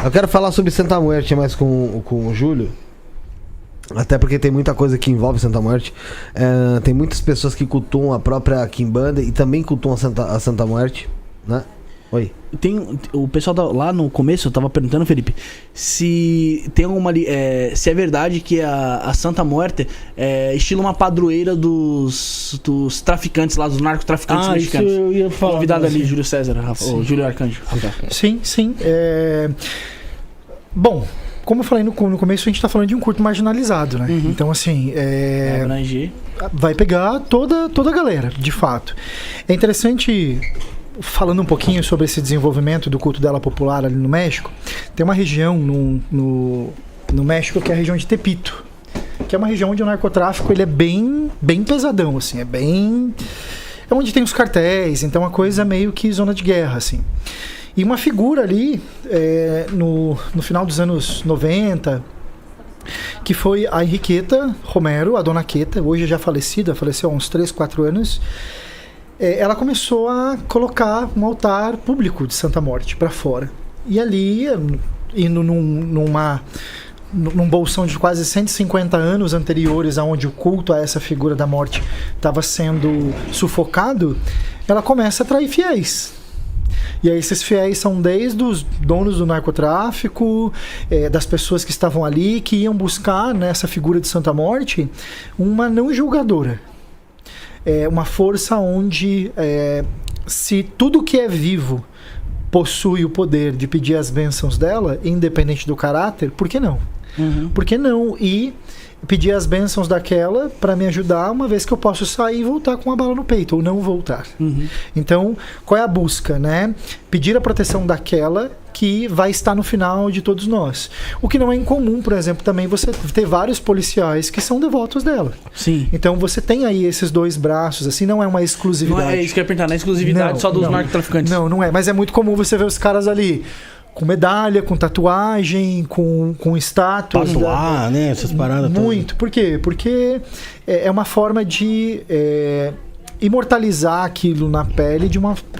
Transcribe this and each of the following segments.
Eu quero falar sobre Santa Muerte mais com o Júlio. Até porque tem muita coisa que envolve Santa Muerte. Tem muitas pessoas que cultuam a própria Quimbanda e também cultuam a Santa Muerte, né? Oi. O pessoal lá no começo, eu tava perguntando, Felipe, se tem alguma se é verdade que a Santa Muerte é estilo uma padroeira dos traficantes lá, dos narcotraficantes mexicanos. Isso eu ia falar. Convidado ali, Júlio César, o Júlio Arcanjo. Sim. Bom, como eu falei no começo, a gente tá falando de um culto marginalizado, né? Uhum. Então, assim, vai pegar toda a galera, de fato. É interessante, falando um pouquinho sobre esse desenvolvimento do culto dela popular ali no México, tem uma região no México que é a região de Tepito, que é uma região onde o narcotráfico ele é bem pesadão, assim, é onde tem os cartéis, então é uma coisa meio que zona de guerra, assim. E uma figura ali, no final dos anos 90, que foi a Henriqueta Romero, a Dona Queta, hoje já falecida, faleceu há uns 3, 4 anos, ela começou a colocar um altar público de Santa Morte para fora. E ali, indo num bolsão de quase 150 anos anteriores, onde o culto a essa figura da morte estava sendo sufocado, ela começa a atrair fiéis. E aí esses fiéis são desde os donos do narcotráfico, das pessoas que estavam ali, que iam buscar nessa figura de Santa Morte uma não julgadora. Uma força onde se tudo que é vivo possui o poder de pedir as bênçãos dela, independente do caráter, por que não? Uhum. Por que não? E pedir as bênçãos daquela para me ajudar, uma vez que eu posso sair e voltar com uma bala no peito, ou não voltar. Uhum. Então, qual é a busca, né? Pedir a proteção daquela que vai estar no final de todos nós. O que não é incomum, por exemplo, também você ter vários policiais que são devotos dela. Sim. Então você tem aí esses dois braços, assim, não é uma exclusividade. Não é isso que eu ia perguntar, não é exclusividade só dos narcotraficantes. Não é, mas é muito comum você ver os caras ali com medalha, com tatuagem, com estátuas. Tatuar, né? Essas paradas. Muito. Por quê? Porque é uma forma de imortalizar aquilo na pele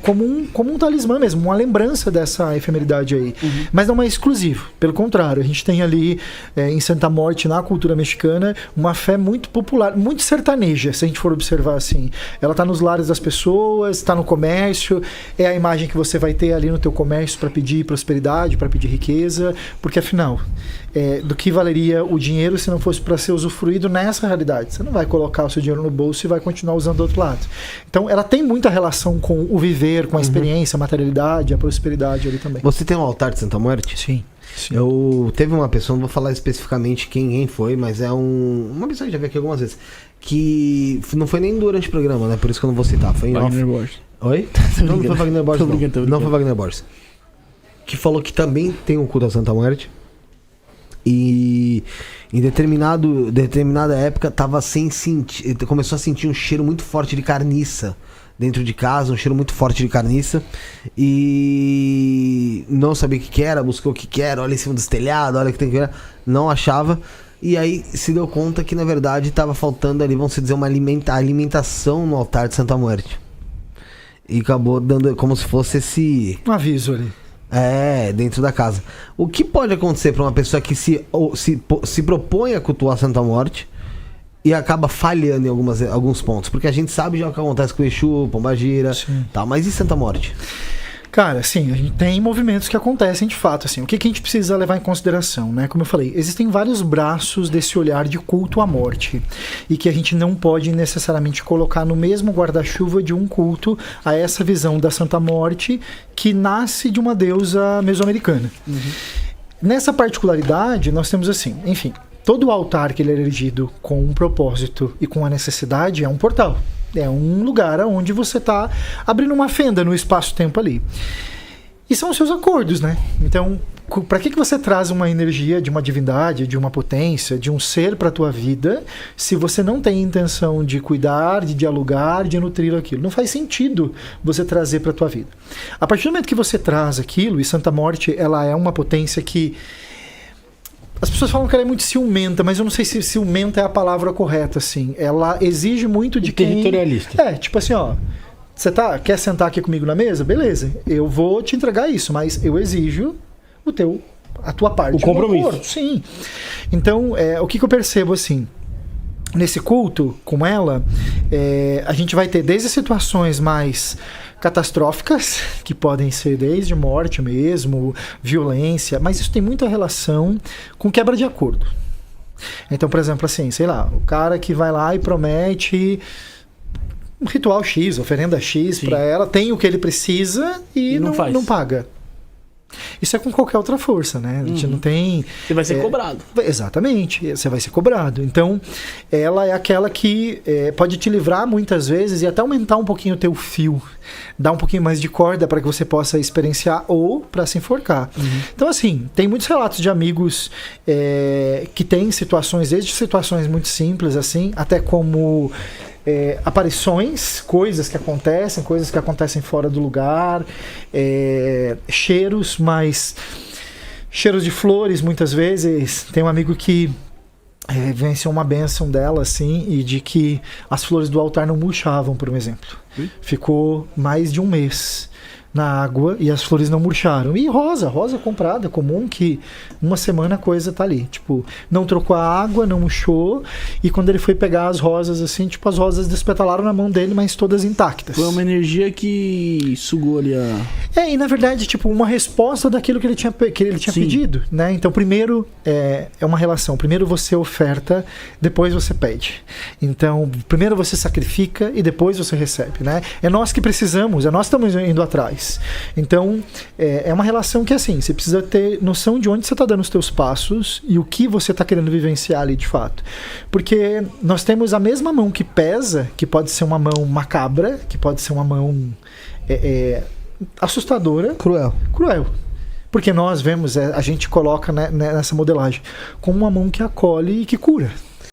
como um talismã mesmo, uma lembrança dessa efemeridade aí. Uhum. Mas não é exclusivo. Pelo contrário, a gente tem ali em Santa Morte, na cultura mexicana, uma fé muito popular, muito sertaneja, se a gente for observar assim. Ela está nos lares das pessoas, está no comércio, é a imagem que você vai ter ali no teu comércio para pedir prosperidade, para pedir riqueza, porque afinal, do que valeria o dinheiro se não fosse para ser usufruído nessa realidade? Você não vai colocar o seu dinheiro no bolso e vai continuar usando do outro lado. Então, ela tem muita relação com o viver, com a experiência, a materialidade, a prosperidade ali também. Você tem um altar de Santa Muerte? Sim. Teve uma pessoa, não vou falar especificamente quem foi, mas é uma pessoa que já veio aqui algumas vezes, que não foi nem durante o programa, né? Por isso que eu não vou citar. Foi em Wagner Borges. Oi? Não foi Wagner Borges, não foi Wagner Borges. Que falou que também tem um culto a Santa Muerte. E em determinada época começou a sentir um cheiro muito forte de carniça dentro de casa, um cheiro muito forte de carniça, e não sabia o que era, buscou o que era, olha em cima dos telhados, olha o que tem que ver, não achava, e aí se deu conta que na verdade estava faltando ali, vamos dizer, uma alimentação no altar de Santa Muerte, e acabou dando como se fosse esse um aviso ali. Dentro da casa. O que pode acontecer para uma pessoa que se propõe a cultuar Santa Morte e acaba falhando em alguns pontos? Porque a gente sabe já o que acontece com o Exu, Pombagira, tal, mas e Santa Morte? Cara, sim, a gente tem movimentos que acontecem de fato, assim. O que a gente precisa levar em consideração, né? Como eu falei, existem vários braços desse olhar de culto à morte e que a gente não pode necessariamente colocar no mesmo guarda-chuva de um culto a essa visão da Santa Morte que nasce de uma deusa mesoamericana. Uhum. Nessa particularidade, nós temos assim, enfim, todo altar que ele é erigido com um propósito e com a necessidade é um portal. É um lugar onde você está abrindo uma fenda no espaço-tempo ali. E são os seus acordos, né? Então, para que você traz uma energia de uma divindade, de uma potência, de um ser para a tua vida, se você não tem intenção de cuidar, de dialogar, de nutrir aquilo? Não faz sentido você trazer para a tua vida. A partir do momento que você traz aquilo, e Santa Morte, ela é uma potência que... As pessoas falam que ela é muito ciumenta, mas eu não sei se ciumenta é a palavra correta, assim. Ela exige muito de quem... Territorialista. Tipo assim, ó... Você quer sentar aqui comigo na mesa? Beleza, eu vou te entregar isso, mas eu exijo a tua parte. O compromisso. No acordo, sim. Então, o que eu percebo assim? Nesse culto, com ela, a gente vai ter desde situações mais catastróficas, que podem ser desde morte mesmo, violência, mas isso tem muita relação com quebra de acordo. Então, por exemplo, assim, sei lá, o cara que vai lá e promete um ritual X, oferenda X para ela, tem o que ele precisa e não paga. Isso é com qualquer outra força, né? A gente não tem... Você vai ser cobrado. Exatamente, você vai ser cobrado. Então, ela é aquela que pode te livrar muitas vezes e até aumentar um pouquinho o teu fio. Dar um pouquinho mais de corda para que você possa experienciar ou para se enforcar. Então, assim, tem muitos relatos de amigos que têm situações, desde situações muito simples, assim, até como... aparições, coisas que acontecem fora do lugar, cheiros, mas cheiros de flores muitas vezes. Tem um amigo que venceu uma bênção dela assim, e de que as flores do altar não murchavam, por um exemplo. Ficou mais de um mês na água e as flores não murcharam. E rosa comprada, comum, que uma semana a coisa tá ali. Tipo, não trocou a água, não murchou, e quando ele foi pegar as rosas, assim, tipo, as rosas despetalaram na mão dele, mas todas intactas. Foi uma energia que sugou ali a... E na verdade, tipo, uma resposta daquilo que ele tinha pedido, né? Então, primeiro, é uma relação. Primeiro você oferta, depois você pede. Então, primeiro você sacrifica e depois você recebe, né? É nós que precisamos, nós estamos indo atrás. Então, é uma relação que, assim, você precisa ter noção de onde você está dando os teus passos e o que você está querendo vivenciar ali de fato. Porque nós temos a mesma mão que pesa, que pode ser uma mão macabra, que pode ser uma mão assustadora. Cruel. Porque nós vemos, a gente coloca, né, nessa modelagem como uma mão que acolhe e que cura.